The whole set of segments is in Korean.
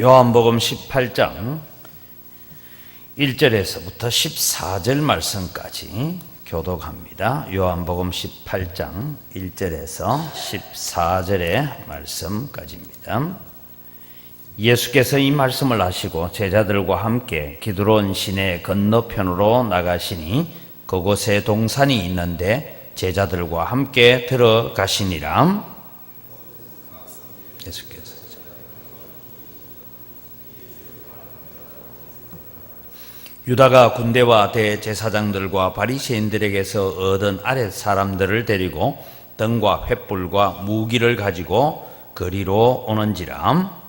요한복음 18장 1절에서부터 14절 말씀까지 교독합니다. 요한복음 18장 1절에서 14절의 말씀까지입니다. 예수께서 이 말씀을 하시고 제자들과 함께 기드론 시내 건너편으로 나가시니 그곳에 동산이 있는데 제자들과 함께 들어가시니라. 예수께서 유다가 군대와 대제사장들과 바리새인들에게서 얻은 아랫 사람들을 데리고 등과 횃불과 무기를 가지고 거리로 오는지라.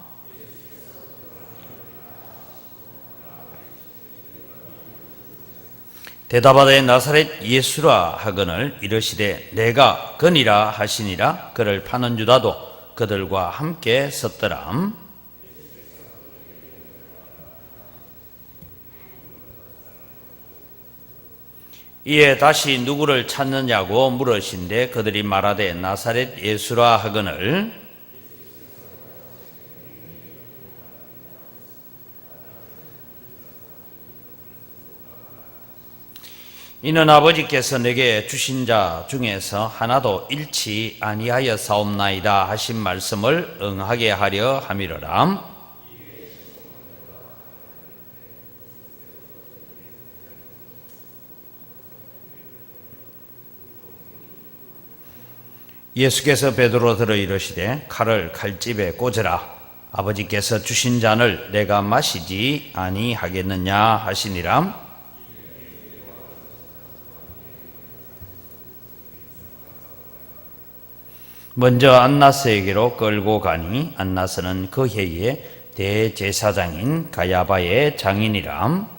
대답하되 나사렛 예수라 하거늘 이르시되 내가 그니라 하시니라. 그를 파는 유다도 그들과 함께 섰더라. 이에 다시 누구를 찾느냐고 물으신데 그들이 말하되 나사렛 예수라 하거늘 이는 아버지께서 내게 주신 자 중에서 하나도 잃지 아니하여 사옵나이다 하신 말씀을 응하게 하려 함이로라. 예수께서 베드로들을 이르시되 칼을 칼집에 꽂으라. 아버지께서 주신 잔을 내가 마시지 아니하겠느냐 하시니라. 먼저 안나스에게로 끌고 가니 안나스는 그 해에 대제사장인 가야바의 장인이라.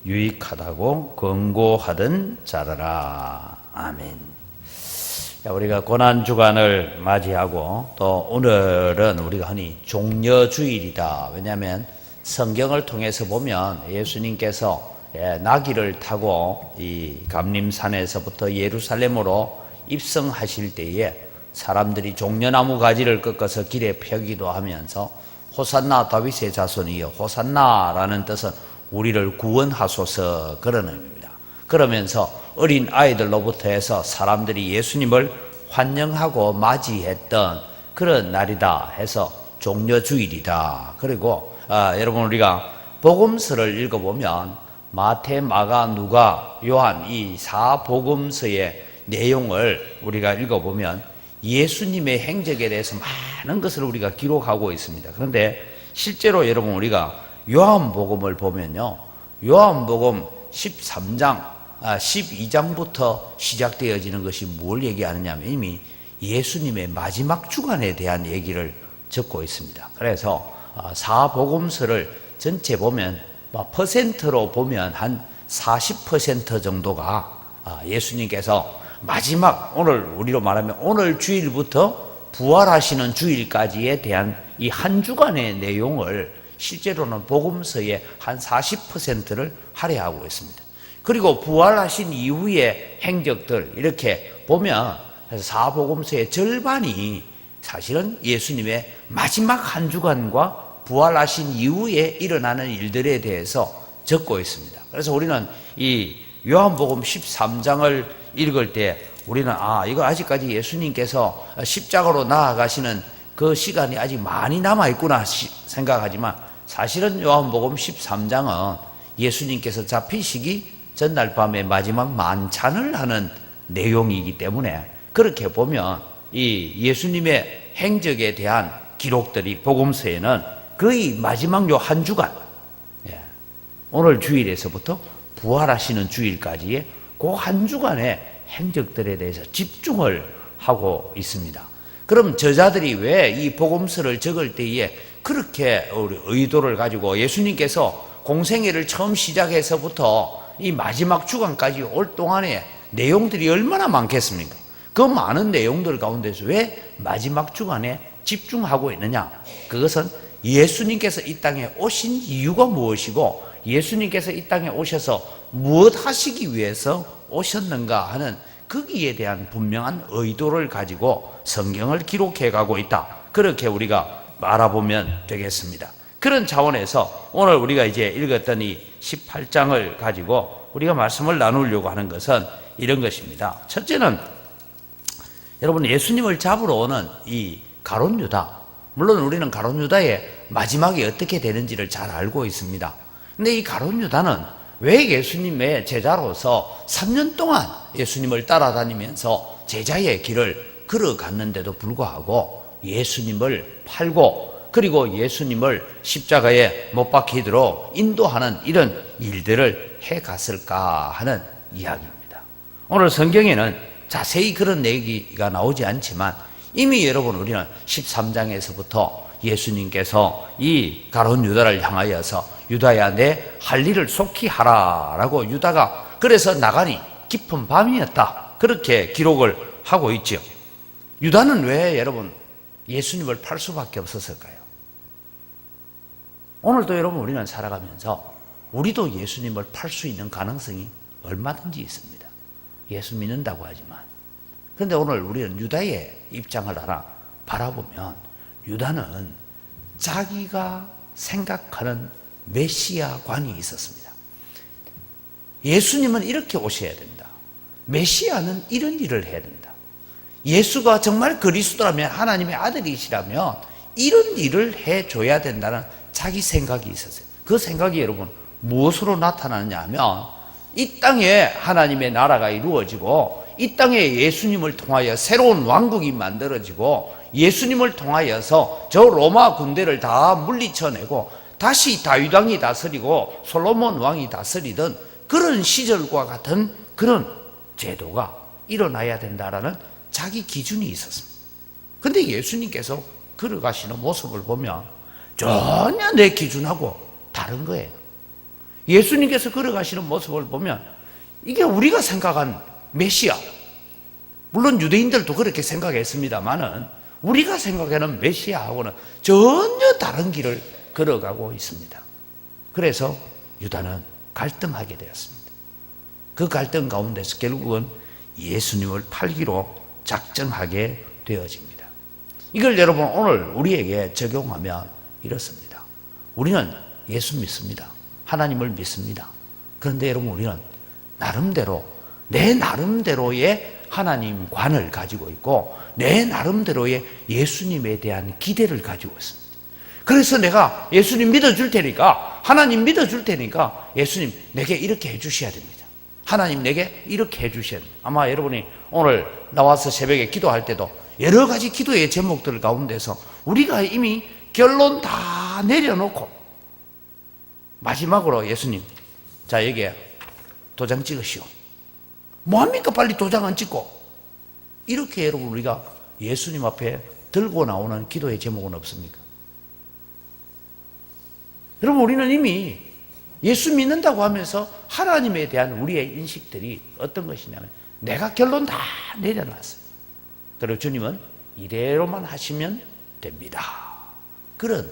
유익하다고 권고하던 자라라. 아멘. 우리가 고난주간을 맞이하고 또 오늘은 우리가 흔히 종려주일이다. 왜냐하면 성경을 통해서 보면 예수님께서 나귀를 타고 이 감림산에서부터 예루살렘으로 입성하실 때에 사람들이 종려나무 가지를 꺾어서 길에 펴기도 하면서 호산나 다윗의 자손이여 호산나라는 뜻은 우리를 구원하소서 그런 의미입니다. 그러면서 어린 아이들로부터 해서 사람들이 예수님을 환영하고 맞이했던 그런 날이다 해서 종려주일이다. 그리고 여러분 우리가 복음서를 읽어보면 마태, 마가, 누가, 요한 이 4복음서의 내용을 우리가 읽어보면 예수님의 행적에 대해서 많은 것을 우리가 기록하고 있습니다. 그런데 실제로 여러분 우리가 요한복음을 보면요, 요한복음 13장, 12장부터 시작되어지는 것이 뭘 얘기하느냐 하면 이미 예수님의 마지막 주간에 대한 얘기를 적고 있습니다. 그래서 4복음서를 전체 보면 퍼센트로 보면 한 40% 정도가 예수님께서 마지막 오늘 우리로 말하면 오늘 주일부터 부활하시는 주일까지에 대한 이 한 주간의 내용을 실제로는 복음서의 한 40%를 할애하고 있습니다. 그리고 부활하신 이후의 행적들 이렇게 보면 사복음서의 절반이 사실은 예수님의 마지막 한 주간과 부활하신 이후에 일어나는 일들에 대해서 적고 있습니다. 그래서 우리는 이 요한복음 13장을 읽을 때 우리는 이거 아직까지 예수님께서 십자가로 나아가시는 그 시간이 아직 많이 남아있구나 생각하지만 사실은 요한복음 13장은 예수님께서 잡히시기 전날 밤에 마지막 만찬을 하는 내용이기 때문에 그렇게 보면 이 예수님의 행적에 대한 기록들이 복음서에는 거의 마지막 요 한 주간 오늘 주일에서부터 부활하시는 주일까지의 그 한 주간의 행적들에 대해서 집중을 하고 있습니다. 그럼 저자들이 왜 이 복음서를 적을 때에 그렇게 의도를 가지고 예수님께서 공생애를 처음 시작해서부터 이 마지막 주간까지 올 동안에 내용들이 얼마나 많겠습니까? 그 많은 내용들 가운데서 왜 마지막 주간에 집중하고 있느냐? 그것은 예수님께서 이 땅에 오신 이유가 무엇이고 예수님께서 이 땅에 오셔서 무엇 하시기 위해서 오셨는가 하는 거기에 대한 분명한 의도를 가지고 성경을 기록해 가고 있다. 그렇게 우리가 알아보면 되겠습니다. 그런 차원에서 오늘 우리가 이제 읽었던 이 18장을 가지고 우리가 말씀을 나누려고 하는 것은 이런 것입니다. 첫째는 여러분, 예수님을 잡으러 오는 이 가룟 유다, 물론 우리는 가룟 유다의 마지막이 어떻게 되는지를 잘 알고 있습니다. 근데 이 가룟 유다는 왜 예수님의 제자로서 3년 동안 예수님을 따라다니면서 제자의 길을 걸어갔는데도 불구하고 예수님을 팔고 그리고 예수님을 십자가에 못 박히도록 인도하는 이런 일들을 해갔을까 하는 이야기입니다. 오늘 성경에는 자세히 그런 얘기가 나오지 않지만 이미 여러분 우리는 13장에서부터 예수님께서 이 가룟 유다를 향하여서 유다야 내 할 일을 속히 하라 라고 유다가 그래서 나가니 깊은 밤이었다 그렇게 기록을 하고 있죠. 유다는 왜 여러분 예수님을 팔 수밖에 없었을까요? 오늘도 여러분 우리는 살아가면서 우리도 예수님을 팔 수 있는 가능성이 얼마든지 있습니다. 예수 믿는다고 하지만. 그런데 오늘 우리는 유다의 입장을 하나 바라보면 유다는 자기가 생각하는 메시아관이 있었습니다. 예수님은 이렇게 오셔야 된다. 메시아는 이런 일을 해야 된다. 예수가 정말 그리스도라면 하나님의 아들이시라면 이런 일을 해줘야 된다는 자기 생각이 있었어요. 그 생각이 여러분 무엇으로 나타나느냐 하면 이 땅에 하나님의 나라가 이루어지고 이 땅에 예수님을 통하여 새로운 왕국이 만들어지고 예수님을 통하여서 저 로마 군대를 다 물리쳐내고 다시 다윗 왕이 다스리고 솔로몬 왕이 다스리던 그런 시절과 같은 그런 제도가 일어나야 된다라는 자기 기준이 있었습니다. 그런데 예수님께서 걸어가시는 모습을 보면 전혀 내 기준하고 다른 거예요. 예수님께서 걸어가시는 모습을 보면 이게 우리가 생각한 메시아, 물론 유대인들도 그렇게 생각했습니다만은 우리가 생각하는 메시아하고는 전혀 다른 길을 걸어가고 있습니다. 그래서 유다는 갈등하게 되었습니다. 그 갈등 가운데서 결국은 예수님을 팔기로 작정하게 되어집니다. 이걸 여러분 오늘 우리에게 적용하면 이렇습니다. 우리는 예수 믿습니다. 하나님을 믿습니다. 그런데 여러분 우리는 나름대로 내 나름대로의 하나님관을 가지고 있고 내 나름대로의 예수님에 대한 기대를 가지고 있습니다. 그래서 내가 예수님 믿어줄 테니까 하나님 믿어줄 테니까 예수님 내게 이렇게 해주셔야 됩니다. 하나님 내게 이렇게 해주셔야 됩니다. 아마 여러분이 오늘 나와서 새벽에 기도할 때도 여러 가지 기도의 제목들 가운데서 우리가 이미 결론 다 내려놓고 마지막으로 예수님 자 여기에 도장 찍으시오. 뭐합니까? 빨리 도장 안 찍고. 이렇게 여러분 우리가 예수님 앞에 들고 나오는 기도의 제목은 없습니까? 여러분 우리는 이미 예수 믿는다고 하면서 하나님에 대한 우리의 인식들이 어떤 것이냐면 내가 결론 다 내려놨어요. 그리고 주님은 이대로만 하시면 됩니다. 그런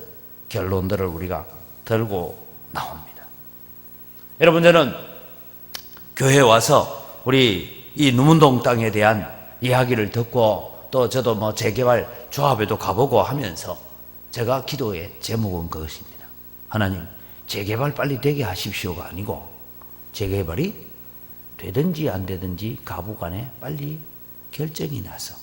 결론들을 우리가 들고 나옵니다. 여러분 저는 교회에 와서 우리 이 누문동 땅에 대한 이야기를 듣고 또 저도 재개발 조합에도 가보고 하면서 제가 기도의 제목은 그것입니다. 하나님 재개발 빨리 되게 하십시오가 아니고 재개발이 되든지 안 되든지 가부간에 빨리 결정이 나서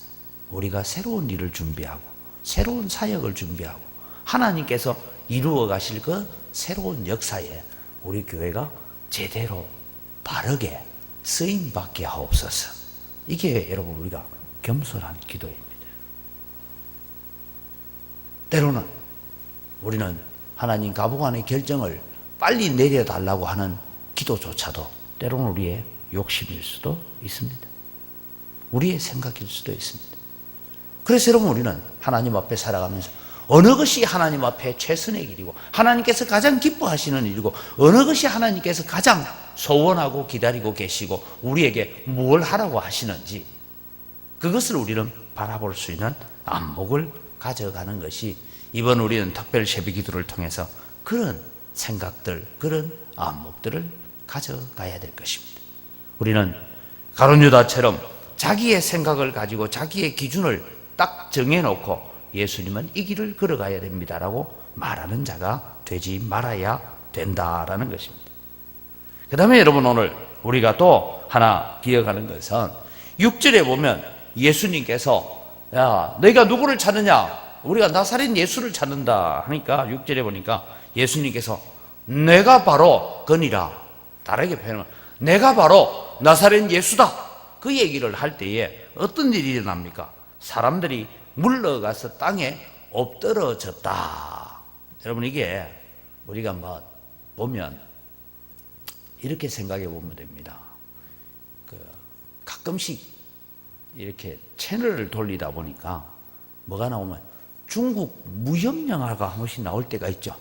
우리가 새로운 일을 준비하고 새로운 사역을 준비하고 하나님께서 이루어 가실 그 새로운 역사에 우리 교회가 제대로 바르게 쓰임받게 하옵소서. 이게 여러분 우리가 겸손한 기도입니다. 때로는 우리는 하나님 가부간의 결정을 빨리 내려달라고 하는 기도조차도 때로는 우리의 욕심일 수도 있습니다. 우리의 생각일 수도 있습니다. 그래서 여러분 우리는 하나님 앞에 살아가면서 어느 것이 하나님 앞에 최선의 길이고 하나님께서 가장 기뻐하시는 일이고 어느 것이 하나님께서 가장 소원하고 기다리고 계시고 우리에게 뭘 하라고 하시는지 그것을 우리는 바라볼 수 있는 안목을 가져가는 것이 이번 우리는 특별 새벽 기도를 통해서 그런 생각들, 그런 안목들을 가져가야 될 것입니다. 우리는 가룟 유다처럼 자기의 생각을 가지고 자기의 기준을 딱 정해놓고 예수님은 이 길을 걸어가야 됩니다라고 말하는 자가 되지 말아야 된다라는 것입니다. 그 다음에 여러분, 오늘 우리가 또 하나 기억하는 것은 6절에 보면 예수님께서 야, 너희가 누구를 찾느냐? 우리가 나사렛 예수를 찾는다 하니까 6절에 보니까 예수님께서 내가 바로 그니라, 다르게 표현하면 내가 바로 나사렛 예수다, 그 얘기를 할 때에 어떤 일이 일어납니까? 사람들이 물러가서 땅에 엎드러졌다. 여러분, 이게 우리가 보면 이렇게 생각해 보면 됩니다. 가끔씩 이렇게 채널을 돌리다 보니까 뭐가 나오면 중국 무협 영화가 한 번씩 나올 때가 있죠.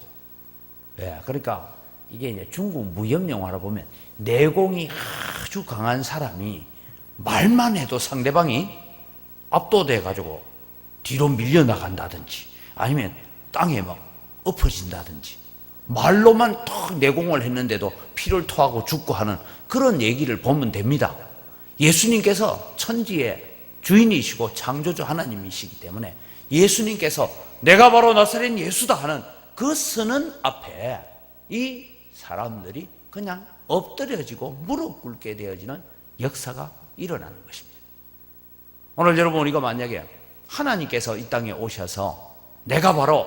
예, 그러니까 이게 이제 중국 무협 영화를 보면 내공이 아주 강한 사람이 말만 해도 상대방이 압도돼 가지고 뒤로 밀려나간다든지 아니면 땅에 막 엎어진다든지 말로만 턱 내공을 했는데도 피를 토하고 죽고 하는 그런 얘기를 보면 됩니다. 예수님께서 천지의 주인이시고 창조주 하나님이시기 때문에 예수님께서 내가 바로 나사렛 예수다 하는 그 선언 앞에 이 사람들이 그냥 엎드려지고 무릎 꿇게 되어지는 역사가 일어나는 것입니다. 오늘 여러분, 우리가 만약에 하나님께서 이 땅에 오셔서 내가 바로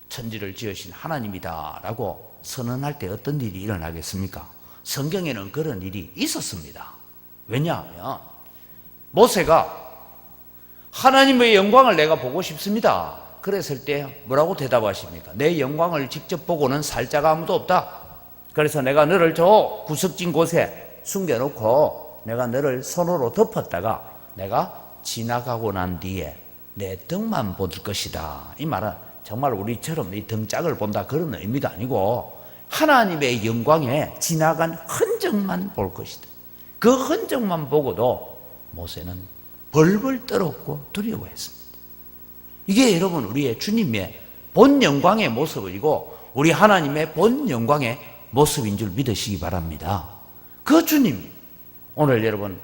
천지를 지으신 하나님이다 라고 선언할 때 어떤 일이 일어나겠습니까? 성경에는 그런 일이 있었습니다. 왜냐하면 모세가 하나님의 영광을 내가 보고 싶습니다. 그랬을 때 뭐라고 대답하십니까? 내 영광을 직접 보고는 살 자가 아무도 없다. 그래서 내가 너를 저 구석진 곳에 숨겨놓고 내가 너를 손으로 덮었다가 내가 지나가고 난 뒤에 내 등만 볼 것이다. 이 말은 정말 우리처럼 이 등짝을 본다 그런 의미가 아니고 하나님의 영광에 지나간 흔적만 볼 것이다. 그 흔적만 보고도 모세는 벌벌 떨었고 두려워했습니다. 이게 여러분 우리의 주님의 본 영광의 모습이고 우리 하나님의 본 영광의 모습인 줄 믿으시기 바랍니다. 그 주님, 오늘 여러분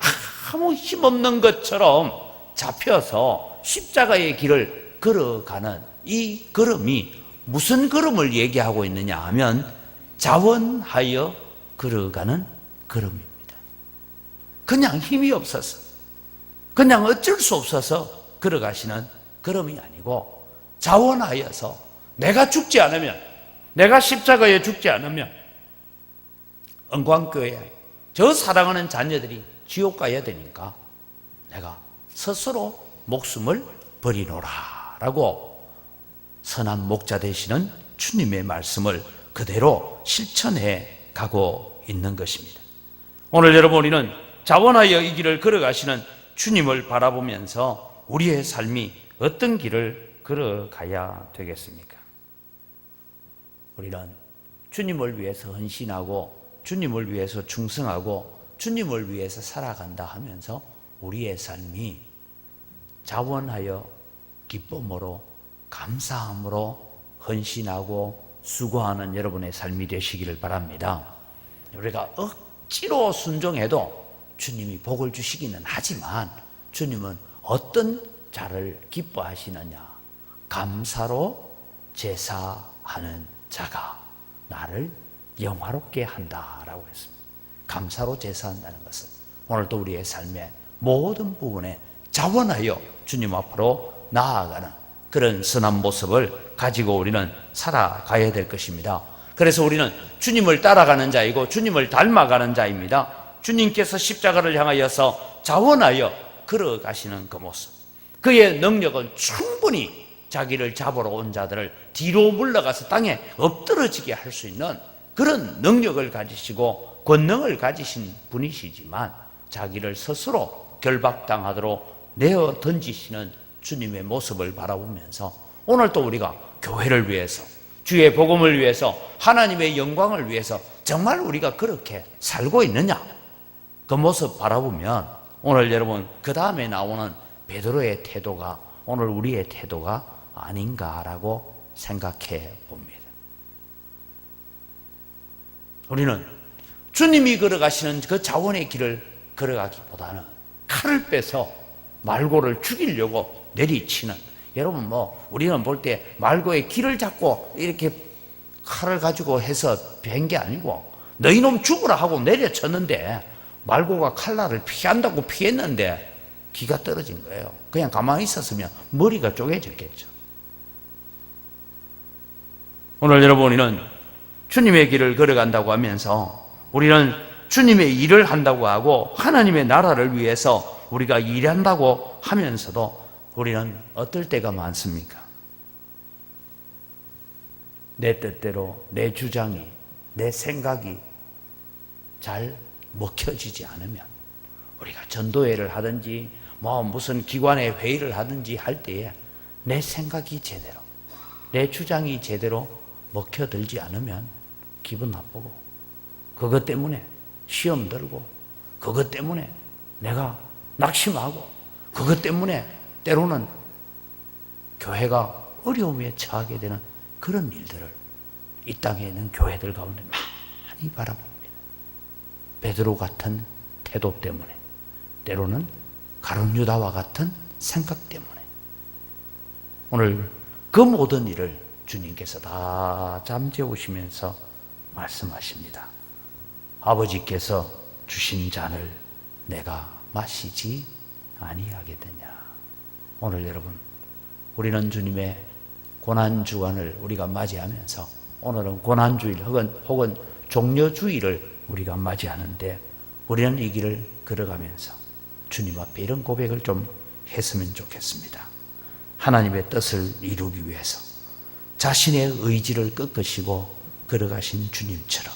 아무 힘없는 것처럼 잡혀서 십자가의 길을 걸어가는 이 걸음이 무슨 걸음을 얘기하고 있느냐 하면 자원하여 걸어가는 걸음입니다. 그냥 힘이 없어서 그냥 어쩔 수 없어서 걸어가시는 걸음이 아니고 자원하여서 내가 죽지 않으면, 내가 십자가에 죽지 않으면 은광교회 저 사랑하는 자녀들이 지옥 가야 되니까 내가 스스로 목숨을 버리노라 라고 선한 목자 되시는 주님의 말씀을 그대로 실천해 가고 있는 것입니다. 오늘 여러분, 우리는 자원하여 이 길을 걸어가시는 주님을 바라보면서 우리의 삶이 어떤 길을 걸어가야 되겠습니까? 우리는 주님을 위해서 헌신하고 주님을 위해서 충성하고 주님을 위해서 살아간다 하면서 우리의 삶이 자원하여 기쁨으로 감사함으로 헌신하고 수고하는 여러분의 삶이 되시기를 바랍니다. 우리가 억지로 순종해도 주님이 복을 주시기는 하지만 주님은 어떤 자를 기뻐하시느냐? 감사로 제사하는 자가 나를 영화롭게 한다라고 했습니다. 감사로 제사한다는 것은 오늘도 우리의 삶의 모든 부분에 자원하여 주님 앞으로 나아가는 그런 선한 모습을 가지고 우리는 살아가야 될 것입니다. 그래서 우리는 주님을 따라가는 자이고 주님을 닮아가는 자입니다. 주님께서 십자가를 향하여서 자원하여 걸어가시는 그 모습, 그의 능력은 충분히 자기를 잡으러 온 자들을 뒤로 물러가서 땅에 엎드러지게 할 수 있는 그런 능력을 가지시고 권능을 가지신 분이시지만 자기를 스스로 결박당하도록 내어 던지시는 주님의 모습을 바라보면서 오늘 또 우리가 교회를 위해서, 주의 복음을 위해서, 하나님의 영광을 위해서 정말 우리가 그렇게 살고 있느냐, 그 모습 바라보면 오늘 여러분 그 다음에 나오는 베드로의 태도가 오늘 우리의 태도가 아닌가라고 생각해 봅니다. 우리는 주님이 걸어가시는 그 자원의 길을 걸어가기보다는 칼을 빼서 말고를 죽이려고 내리치는, 여러분 우리는 볼 때 말고의 길을 잡고 이렇게 칼을 가지고 해서 뵌 게 아니고 너희놈 죽으라 하고 내려쳤는데 말고가 칼날을 피한다고 피했는데 기가 떨어진 거예요. 그냥 가만히 있었으면 머리가 쪼개졌겠죠. 오늘 여러분은 주님의 길을 걸어간다고 하면서 우리는 주님의 일을 한다고 하고 하나님의 나라를 위해서 우리가 일한다고 하면서도 우리는 어떨 때가 많습니까? 내 뜻대로 내 주장이, 내 생각이 잘 먹혀지지 않으면 우리가 전도회를 하든지 무슨 기관의 회의를 하든지 할 때에 내 생각이 제대로, 내 주장이 제대로 먹혀들지 않으면 기분 나쁘고, 그것 때문에 시험 들고, 그것 때문에 내가 낙심하고, 그것 때문에 때로는 교회가 어려움에 처하게 되는 그런 일들을 이 땅에 있는 교회들 가운데 많이 바라봅니다. 베드로 같은 태도 때문에, 때로는 가룟 유다와 같은 생각 때문에 오늘 그 모든 일을 주님께서 다 잠재우시면서 말씀하십니다. 아버지께서 주신 잔을 내가 마시지 아니하겠느냐. 오늘 여러분, 우리는 주님의 고난주간을 우리가 맞이하면서 오늘은 고난주일 혹은 종려주일을 우리가 맞이하는데 우리는 이 길을 걸어가면서 주님 앞에 이런 고백을 좀 했으면 좋겠습니다. 하나님의 뜻을 이루기 위해서 자신의 의지를 꺾으시고 걸어가신 주님처럼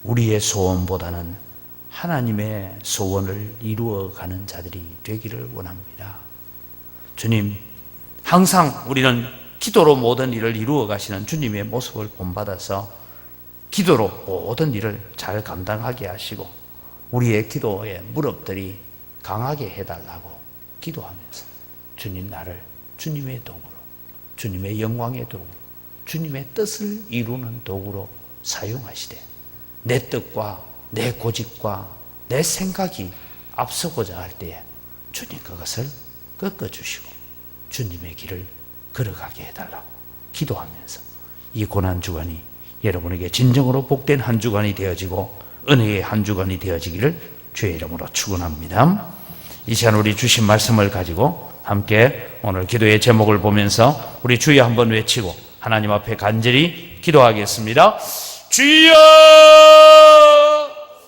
우리의 소원보다는 하나님의 소원을 이루어가는 자들이 되기를 원합니다. 주님, 항상 우리는 기도로 모든 일을 이루어 가시는 주님의 모습을 본받아서 기도로 모든 일을 잘 감당하게 하시고 우리의 기도의 무릎들이 강하게 해달라고 기도하면서 주님, 나를 주님의 도구로, 주님의 영광의 도구로, 주님의 뜻을 이루는 도구로 사용하시되 내 뜻과 내 고집과 내 생각이 앞서고자 할 때에 주님 그것을 꺾어주시고 주님의 길을 걸어가게 해달라고 기도하면서 이 고난주간이 여러분에게 진정으로 복된 한 주간이 되어지고 은혜의 한 주간이 되어지기를 주의 이름으로 축원합니다. 이 시간 우리 주신 말씀을 가지고 함께 오늘 기도의 제목을 보면서 우리 주여 한번 외치고 하나님 앞에 간절히 기도하겠습니다. 주여!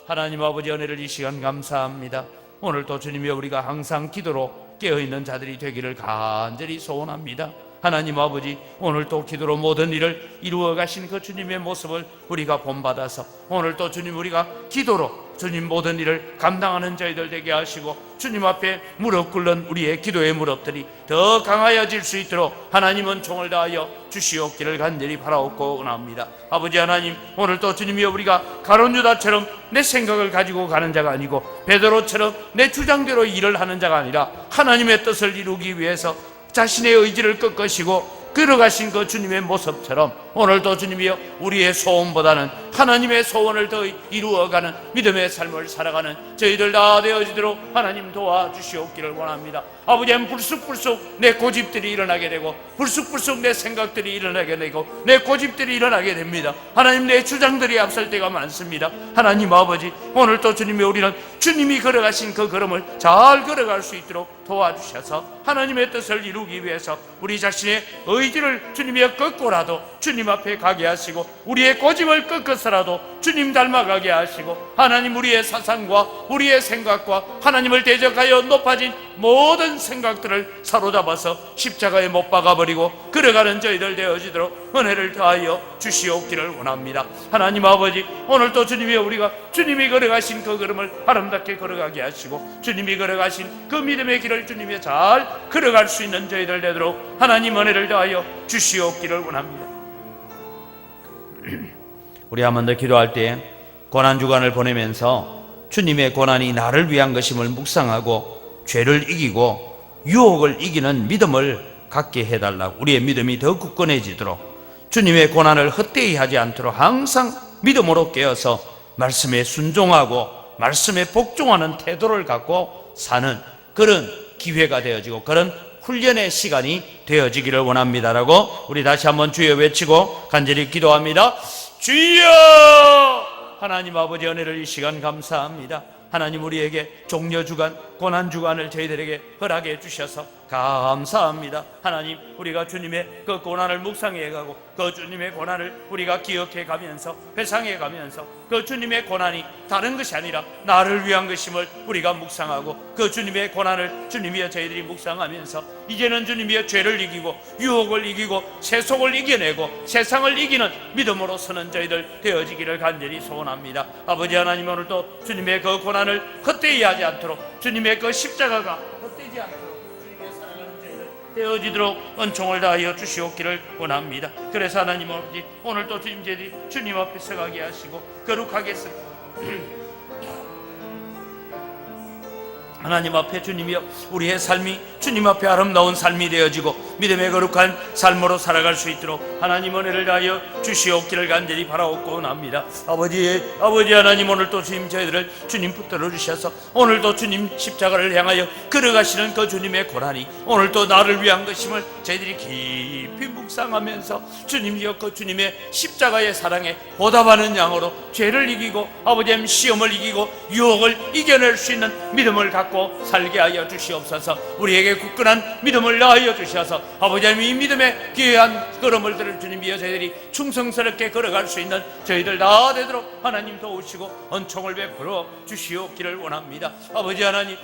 하나님 아버지, 은혜를 이 시간 감사합니다. 오늘도 주님이 우리가 항상 기도로 깨어있는 자들이 되기를 간절히 소원합니다. 하나님 아버지, 오늘도 기도로 모든 일을 이루어 가신 그 주님의 모습을 우리가 본받아서 오늘도 주님, 우리가 기도로 주님 모든 일을 감당하는 저희들 되게 하시고 주님 앞에 무릎 꿇는 우리의 기도의 무릎들이 더 강하여질 수 있도록 하나님은 총을 다하여 주시옵기를 간절히 바라옵고 원합니다. 아버지 하나님, 오늘도 주님이여 우리가 가룟 유다처럼 내 생각을 가지고 가는 자가 아니고 베드로처럼 내 주장대로 일을 하는 자가 아니라 하나님의 뜻을 이루기 위해서 자신의 의지를 꺾으시고 걸어가신 그 주님의 모습처럼 오늘도 주님이여 우리의 소원보다는 하나님의 소원을 더 이루어가는 믿음의 삶을 살아가는 저희들 다 되어지도록 하나님 도와주시옵기를 원합니다. 아버지는 불쑥불쑥 내 고집들이 일어나게 되고 불쑥불쑥 내 생각들이 일어나게 되고 내 고집들이 일어나게 됩니다. 하나님, 내 주장들이 앞설 때가 많습니다. 하나님 아버지, 오늘도 주님이 우리는 주님이 걸어가신 그 걸음을 잘 걸어갈 수 있도록 도와주셔서 하나님의 뜻을 이루기 위해서 우리 자신의 의지를 주님이 꺾고라도 주님 앞에 가게 하시고 우리의 고집을 꺾어서라도 주님 닮아가게 하시고 하나님, 우리의 사상과 우리의 생각과 하나님을 대적하여 높아진 모든 생각들을 사로잡아서 십자가에 못 박아버리고 걸어가는 저희들 되어지도록 은혜를 더하여 주시옵기를 원합니다. 하나님 아버지, 오늘도 주님이 우리가 주님이 걸어가신 그 걸음을 아름답게 걸어가게 하시고 주님이 걸어가신 그 믿음의 길을 주님이 잘 걸어갈 수 있는 저희들 되도록 하나님 은혜를 더하여 주시옵기를 원합니다. 우리 한 번 더 기도할 때 고난주간을 보내면서 주님의 고난이 나를 위한 것임을 묵상하고 죄를 이기고 유혹을 이기는 믿음을 갖게 해달라고, 우리의 믿음이 더 굳건해지도록 주님의 고난을 헛되이 하지 않도록 항상 믿음으로 깨어서 말씀에 순종하고 말씀에 복종하는 태도를 갖고 사는 그런 기회가 되어지고 그런 훈련의 시간이 되어지기를 원합니다라고 우리 다시 한번 주여 외치고 간절히 기도합니다. 주여! 하나님 아버지, 은혜를 이 시간 감사합니다. 하나님, 우리에게 종려주간, 고난주간을 저희들에게 허락해 주셔서 감사합니다. 하나님, 우리가 주님의 그 고난을 묵상해 가고 그 주님의 고난을 우리가 기억해 가면서 회상해 가면서 그 주님의 고난이 다른 것이 아니라 나를 위한 것임을 우리가 묵상하고 그 주님의 고난을 주님이여 저희들이 묵상하면서 이제는 주님이여 죄를 이기고 유혹을 이기고 세속을 이겨내고 세상을 이기는 믿음으로 서는 저희들 되어지기를 간절히 소원합니다. 아버지 하나님, 오늘도 주님의 그 고난을 헛되이 하지 않도록 주님의 그 십자가가 헛되지 않도록 주님의 사랑하는 저희들 되어지도록 은총을 다하여 주시옵기를 원합니다. 그래서 하나님 아버지, 오늘도 주님 저희들이 주님 앞에 서가게 하시고 거룩하게 하나님 앞에 주님이여 우리의 삶이 주님 앞에 아름다운 삶이 되어지고 믿음의 거룩한 삶으로 살아갈 수 있도록 하나님 은혜를 다하여 주시옵기를 간절히 바라옵고 원합니다. 아버지 하나님, 오늘도 주님 저희들을 주님 붙들어 주셔서 오늘도 주님 십자가를 향하여 걸어가시는 그 주님의 고난이 오늘도 나를 위한 것임을 저희들이 깊이 묵상하면서 주님이여 그 주님의 십자가의 사랑에 보답하는 양으로 죄를 이기고 아버지 시험을 이기고 유혹을 이겨낼 수 있는 믿음을 갖고 살게 하여 주시옵소서. 우리에게 굳건한 믿음을 낳아여 주셔서 아버지 이 믿음의 귀한 걸음을 들을 주님이여 저희들이 충성스럽게 걸어갈 수 있는 저희들 다 되도록 하나님 도우시고 은총을 베풀어 주시옵기를 원합니다. 아버지 하나님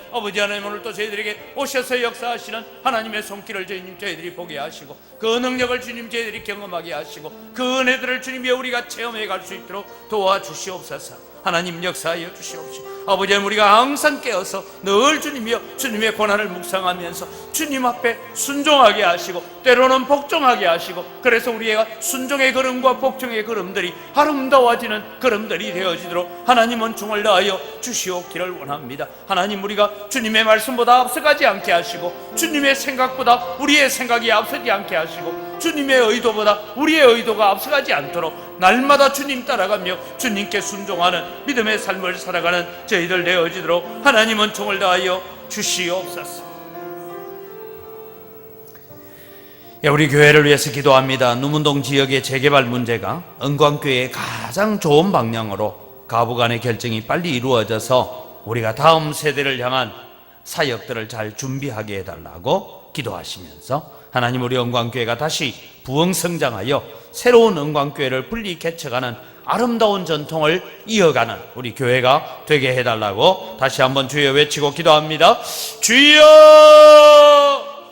오늘도 저희들에게 오셔서 역사하시는 하나님의 손길을 저희들이 보게 하시고 그 능력을 주님 저희들이 경험하게 하시고 그 은혜들을 주님이여 우리가 체험해 갈 수 있도록 도와주시옵소서. 하나님 역사하여 주시옵시고 아버지, 우리가 항상 깨어서 늘 주님이여 주님의 고난을 묵상하면서 주님 앞에 순종하게 하시고 때로는 복종하게 하시고 그래서 우리가 순종의 걸음과 복종의 걸음들이 아름다워지는 걸음들이 되어지도록 하나님 은총을 다하여 주시옵기를 원합니다. 하나님, 우리가 주님의 말씀보다 앞서가지 않게 하시고 주님의 생각보다 우리의 생각이 앞서지 않게 하시고 주님의 의도보다 우리의 의도가 앞서가지 않도록 날마다 주님 따라가며 주님께 순종하는 믿음의 삶을 살아가는 저희들 되어지도록 하나님 은총을 다하여 주시옵소서. 우리 교회를 위해서 기도합니다. 누문동 지역의 재개발 문제가 은광교회의 가장 좋은 방향으로 가부간의 결정이 빨리 이루어져서 우리가 다음 세대를 향한 사역들을 잘 준비하게 해달라고 기도하시면서 하나님, 우리 은광교회가 다시 부흥성장하여 새로운 은광교회를 분리 개척하는 아름다운 전통을 이어가는 우리 교회가 되게 해달라고 다시 한번 주여 외치고 기도합니다. 주여!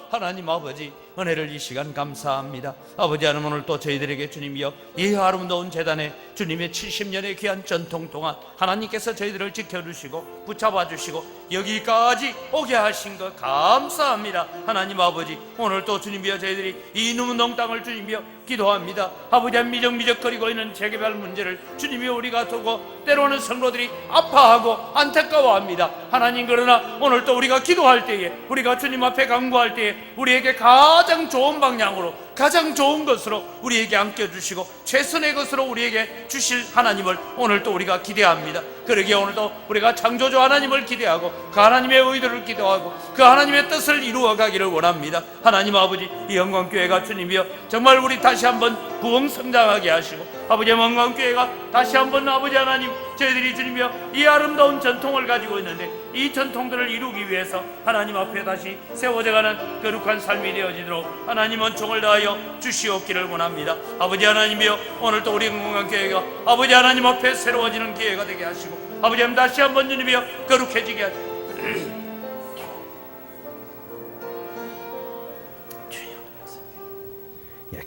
하나님 아버지, 은혜를 이 시간 감사합니다. 아버지 하나님, 오늘 또 저희들에게 주님이여 이 아름다운 재단에 주님의 70년의 귀한 전통 동안 하나님께서 저희들을 지켜주시고 붙잡아 주시고 여기까지 오게 하신 것 감사합니다. 하나님 아버지, 오늘 또 주님이여 저희들이 이 누문동 땅을 주님이여 기도합니다. 아버지, 미적미적거리고 있는 재개발 문제를 주님이여 우리가 두고 때로는 성도들이 아파하고 안타까워합니다. 하나님, 그러나 오늘 또 우리가 기도할 때에 우리가 주님 앞에 간구할 때에 우리에게 가장 좋은 방향으로 가장 좋은 것으로 우리에게 안겨주시고 최선의 것으로 우리에게 주실 하나님을 오늘 또 우리가 기대합니다. 그러기에 오늘도 우리가 창조주 하나님을 기대하고 그 하나님의 의도를 기도하고 그 하나님의 뜻을 이루어가기를 원합니다. 하나님 아버지, 이 영광교회가 주님이여 정말 우리 다시 한번 부흥성장하게 하시고 아버지, 영광교회가 다시 한번 아버지 하나님 저희들이 주님이여 이 아름다운 전통을 가지고 있는데 이 전통들을 이루기 위해서 하나님 앞에 다시 세워져가는 거룩한 삶이 되어지도록 하나님 은총을 다하여 주시옵기를 원합니다. 아버지 하나님이여, 오늘도 우리 건강교회가 아버지 하나님 앞에 새로워지는 기회가 되게 하시고 아버지 하나님 다시 한번 주님이여 거룩해지게 하시고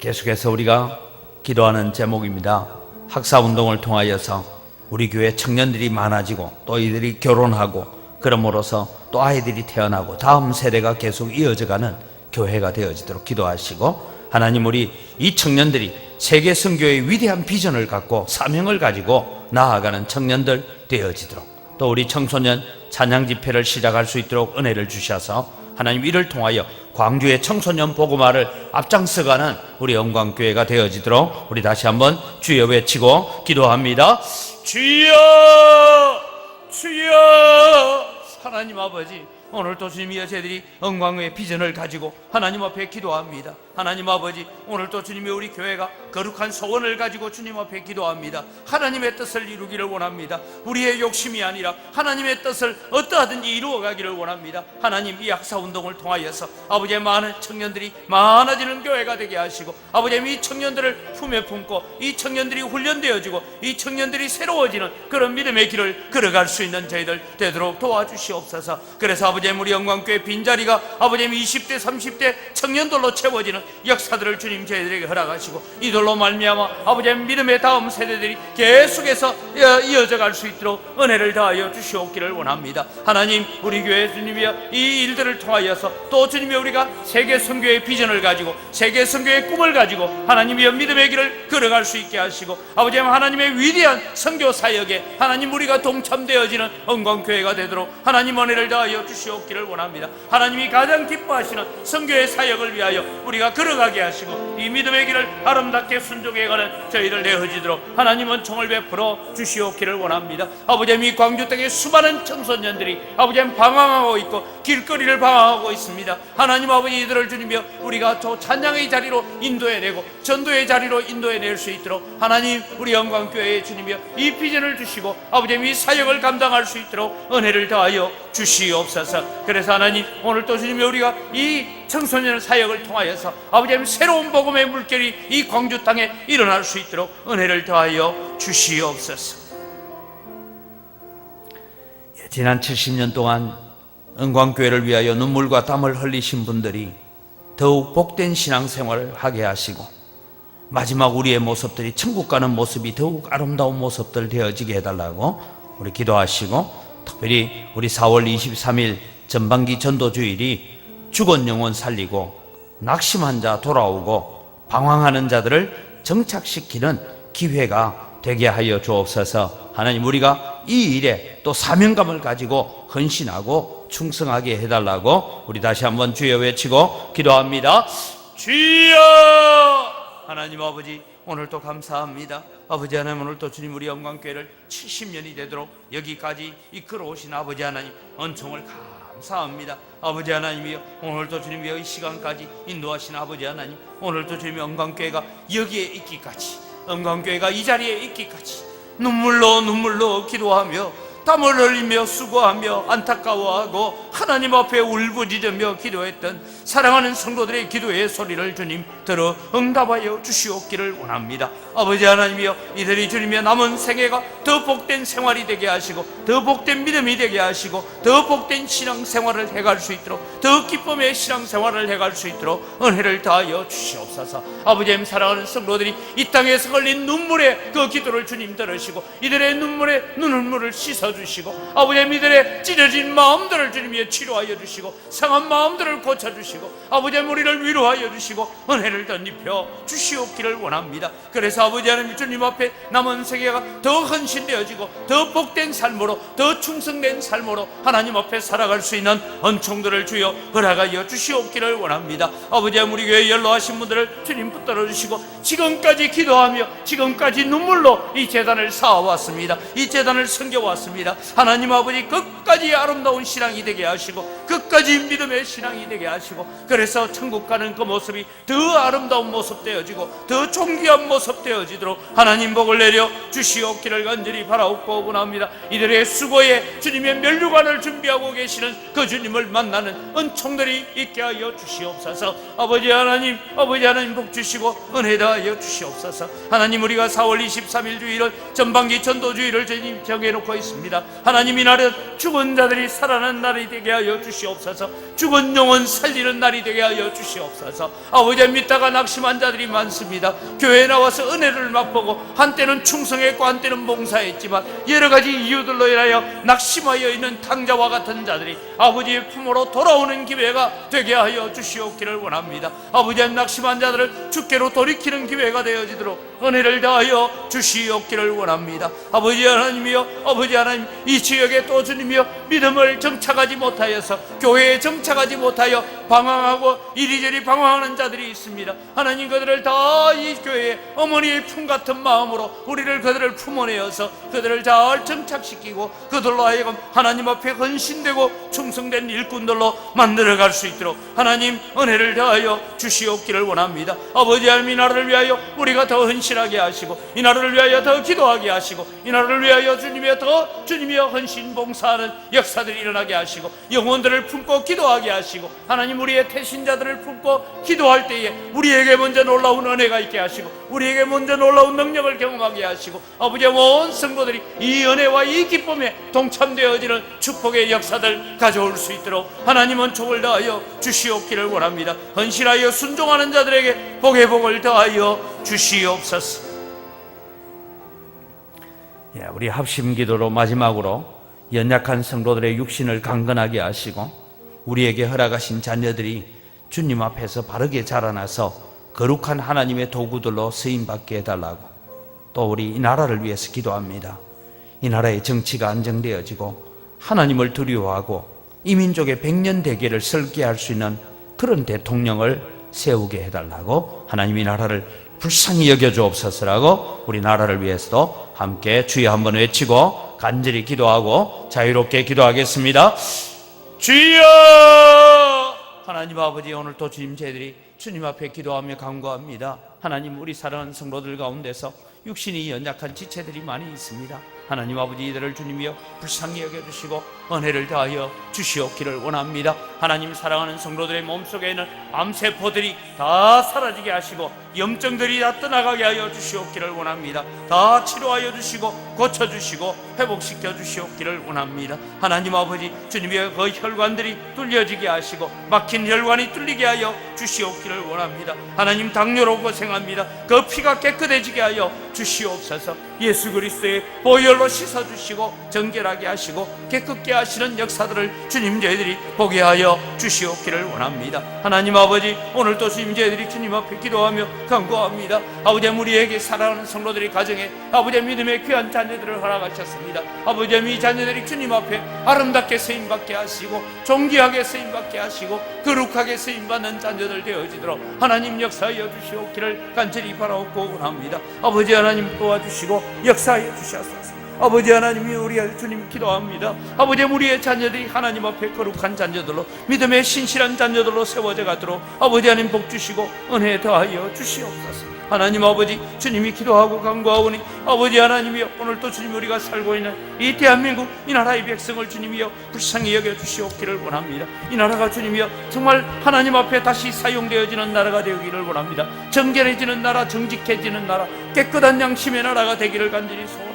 계속해서 우리가 기도하는 제목입니다. 학사운동을 통하여서 우리 교회 청년들이 많아지고 또 이들이 결혼하고 그럼으로써 또 아이들이 태어나고 다음 세대가 계속 이어져가는 교회가 되어지도록 기도하시고 하나님, 우리 이 청년들이 세계 선교의 위대한 비전을 갖고 사명을 가지고 나아가는 청년들 되어지도록 또 우리 청소년 찬양 집회를 시작할 수 있도록 은혜를 주셔서 하나님, 이를 통하여 광주의 청소년 복음화를 앞장서가는 우리 영광교회가 되어지도록 우리 다시 한번 주여 외치고 기도합니다. 주여! 주여! 하나님 아버지, 오늘도 주님이여 저희들이 영광의 비전을 가지고 하나님 앞에 기도합니다. 하나님 아버지, 오늘도 주님이 우리 교회가 거룩한 소원을 가지고 주님 앞에 기도합니다. 하나님의 뜻을 이루기를 원합니다. 우리의 욕심이 아니라 하나님의 뜻을 어떠하든지 이루어가기를 원합니다. 하나님, 이 약사운동을 통하여서 아버지의 많은 청년들이 많아지는 교회가 되게 하시고, 아버지의 이 청년들을 품에 품고 이 청년들이 훈련되어지고 이 청년들이 새로워지는 그런 믿음의 길을 걸어갈 수 있는 저희들 되도록 도와주시옵소서. 그래서 아버지의 우리 영광교회 빈자리가 아버지의 20대 30대 청년들로 채워지는 역사들을 주님 저희들에게 허락하시고, 이들로 말미암아 아버지의 믿음의 다음 세대들이 계속해서 이어져 갈 수 있도록 은혜를 다하여 주시옵기를 원합니다. 하나님, 우리 교회 주님이여 이 일들을 통하여서 또 주님이 우리가 세계 선교의 비전을 가지고 세계 선교의 꿈을 가지고 하나님이여 믿음의 길을 걸어갈 수 있게 하시고, 아버지 하나님의 위대한 선교 사역에 하나님 우리가 동참되어지는 영광교회가 되도록 하나님 은혜를 다하여 주시옵기를 원합니다. 하나님이 가장 기뻐하시는 선교의 사역을 위하여 우리가 걸어가게 하시고, 이 믿음의 길을 아름답게 순종해 가는 저희들 되어지도록 하나님 은총을 베풀어 주시옵기를 원합니다. 아버지, 이 광주 땅에 수많은 청소년들이 아버지 방황하고 있고 길거리를 방황하고 있습니다. 하나님 아버지, 이들을 주님이여 우리가 저 찬양의 자리로 인도해내고 전도의 자리로 인도해낼 수 있도록 하나님 우리 영광교회의 주님이여 이 비전을 주시고 아버지 이 사역을 감당할 수 있도록 은혜를 더하여 주시옵소서. 그래서 하나님, 오늘 또 주님이 우리가 이 청소년 사역을 통하여서 아버지 새로운 복음의 물결이 이 광주 땅에 일어날 수 있도록 은혜를 더하여 주시옵소서. 지난 70년 동안 영광교회를 위하여 눈물과 땀을 흘리신 분들이 더욱 복된 신앙생활을 하게 하시고, 마지막 우리의 모습들이 천국 가는 모습이 더욱 아름다운 모습들 되어지게 해달라고 우리 기도하시고, 특별히 우리 4월 23일 전반기 전도주일이 죽은 영혼 살리고 낙심한 자 돌아오고 방황하는 자들을 정착시키는 기회가 되게 하여 주옵소서. 하나님, 우리가 이 일에 또 사명감을 가지고 헌신하고 충성하게 해달라고 우리 다시 한번 주여 외치고 기도합니다. 주여! 하나님 아버지, 오늘도 감사합니다. 아버지 하나님, 오늘도 주님 우리 영광교회를 70년이 되도록 여기까지 이끌어오신 아버지 하나님 은총을 감사합니다. 아버지 하나님이여, 오늘도 주님이여 이 시간까지 인도하신 아버지 하나님, 오늘도 주님의 영광교회가 여기에 있기까지, 영광교회가 이 자리에 있기까지 눈물로 기도하며 땀을 흘리며 수고하며 안타까워하고 하나님 앞에 울부짖으며 기도했던 사랑하는 성도들의 기도의 소리를 주님 들어 응답하여 주시옵기를 원합니다. 아버지 하나님이여, 이들이 주님의 남은 생애가 더 복된 생활이 되게 하시고 더 복된 믿음이 되게 하시고 더 복된 신앙생활을 해갈 수 있도록, 더 기쁨의 신앙생활을 해갈 수 있도록 은혜를 다하여 주시옵소서. 아버지 하나님, 사랑하는 성도들이 이 땅에서 흘린 눈물의 그 기도를 주님 들으시고 이들의 눈물에 눈물을 씻어주시고, 아버지 하나님, 이들의 찢어진 마음들을 주님이 치료하여 주시고 상한 마음들을 고쳐주시고, 아버지 하나님, 우리를 위로하여 주시고 은혜를 덧입혀 주시옵기를 원합니다. 그래서 아버지 하나님, 주님 앞에 남은 세계가 더 헌신되어지고 더 복된 삶으로, 더 충성된 삶으로 하나님 앞에 살아갈 수 있는 은총들을 주여 허락하여 주시옵기를 원합니다. 아버지 하나님, 우리 교회 연로하신 분들을 주님 붙들어 주시고 지금까지 기도하며 지금까지 눈물로 이 재단을 쌓아왔습니다. 이 재단을 섬겨왔습니다. 하나님 아버지, 끝까지 아름다운 신앙이 되게 하시고 끝까지 믿음의 신앙이 되게 하시고, 그래서 천국 가는 그 모습이 더 아름다운 모습 되어지고 더 존귀한 모습 되어지도록 하나님 복을 내려 주시옵기를 간절히 바라옵고 원합니다. 이들의 수고에 주님의 면류관을 준비하고 계시는 그 주님을 만나는 은총들이 있게 하여 주시옵소서. 아버지 하나님 복 주시고 은혜 다하여 주시옵소서. 하나님, 우리가 4월 23일 주일을 전반기 전도주일을 주님 정해놓고 있습니다. 하나님, 이날은 죽은 자들이 살아난 날이 되게 하여 주시옵소서. 죽은 영혼 살리는 날이 되게 하여 주시옵소서. 아버지, 믿다가 낙심한 자들이 많습니다. 교회에 나와서 은혜를 맛보고 한때는 충성했고 한때는 봉사했지만 여러 가지 이유들로 인하여 낙심하여 있는 탕자와 같은 자들이 아버지의 품으로 돌아오는 기회가 되게 하여 주시옵기를 원합니다. 아버지의 낙심한 자들을 주께로 돌이키는 기회가 되어지도록 은혜를 다하여 주시옵기를 원합니다. 아버지 하나님이여, 아버지 하나님, 이 지역에 또 주님이여 믿음을 정착하지 못 못하여서 교회에 정착하지 못하여 방황하고 이리저리 방황하는 자들이 있습니다. 하나님, 그들을 다 이 교회에 어머니의 품 같은 마음으로 그들을 품어내어서 그들을 잘 정착시키고 그들로 하여금 하나님 앞에 헌신되고 충성된 일꾼들로 만들어갈 수 있도록 하나님 은혜를 더하여 주시옵기를 원합니다. 아버지 하나님, 이 나라를 위하여 우리가 더 헌신하게 하시고 이 나라를 위하여 더 기도하게 하시고 이 나라를 위하여 주님의 헌신 봉사하는 역사들이 일어나게 하시고 영혼들을 품고 기도하게 하시고 하나님, 우리의 태신자들을 품고 기도할 때에 우리에게 먼저 놀라운 은혜가 있게 하시고 우리에게 먼저 놀라운 능력을 경험하게 하시고 아버지, 온 성도들이 이 은혜와 이 기쁨에 동참되어지는 축복의 역사들 가져올 수 있도록 하나님은 족을 더하여 주시옵기를 원합니다. 헌신하여 순종하는 자들에게 복의 복을 더하여 주시옵소서. 우리 합심기도로 마지막으로 연약한 성도들의 육신을 강건하게 하시고 우리에게 허락하신 자녀들이 주님 앞에서 바르게 자라나서 거룩한 하나님의 도구들로 쓰임받게 해달라고, 또 우리 이 나라를 위해서 기도합니다. 이 나라의 정치가 안정되어지고 하나님을 두려워하고 이 민족의 100년 대계를 설계할 수 있는 그런 대통령을 세우게 해달라고, 하나님이 나라를 불쌍히 여겨주옵소서라고 우리 나라를 위해서도 함께 주여 한번 외치고 간절히 기도하고 자유롭게 기도하겠습니다. 주여! 하나님 아버지, 오늘도 주님, 저희들이 주님 앞에 기도하며 간구합니다. 하나님, 우리 사랑하는 성도들 가운데서 육신이 연약한 지체들이 많이 있습니다. 하나님 아버지, 이들을 주님이여 불쌍히 여겨주시고 은혜를 더하여 주시옵기를 원합니다. 하나님, 사랑하는 성도들의 몸속에 있는 암세포들이 다 사라지게 하시고 염증들이 다 떠나가게 하여 주시옵기를 원합니다. 다 치료하여 주시고 고쳐주시고 회복시켜 주시옵기를 원합니다. 하나님 아버지, 주님이여 그 혈관들이 뚫려지게 하시고 막힌 혈관이 뚫리게 하여 주시옵기를 원합니다. 하나님, 당뇨로 고생합니다. 그 피가 깨끗해지게 하여 주시옵소서. 예수 그리스도의 보혈로 씻어주시고 정결하게 하시고 깨끗게 하시는 역사들을 주님, 저희들이 보게 하여 주시옵기를 원합니다. 하나님 아버지, 오늘도 주님, 저희들이 주님 앞에 기도하며 간구합니다. 아버지, 우리에게 사랑하는 성도들이 가정에 아버지 믿음의 귀한 자녀들을 허락하셨습니다. 아버지, 이 자녀들이 주님 앞에 아름답게 쓰임받게 하시고 존귀하게 쓰임받게 하시고 거룩하게 쓰임받는 자녀들 되어지도록 하나님 역사하여 주시옵기를 간절히 바라옵고 원합니다. 아버지 하나님, 도와주시고 역사하여 주시옵소서. 아버지 하나님이 우리 주님 기도합니다. 아버지, 우리의 자녀들이 하나님 앞에 거룩한 자녀들로 믿음의 신실한 자녀들로 세워져 가도록 아버지 하나님 복 주시고 은혜 더하여 주시옵소서. 하나님 아버지, 주님이 기도하고 간구하오니 아버지 하나님이여, 오늘도 주님, 우리가 살고 있는 이 대한민국 이 나라의 백성을 주님이여 불쌍히 여겨주시옵기를 원합니다. 이 나라가 주님이여 정말 하나님 앞에 다시 사용되어지는 나라가 되기를 원합니다. 정결해지는 나라, 정직해지는 나라, 깨끗한 양심의 나라가 되기를 간절히 소원합니다.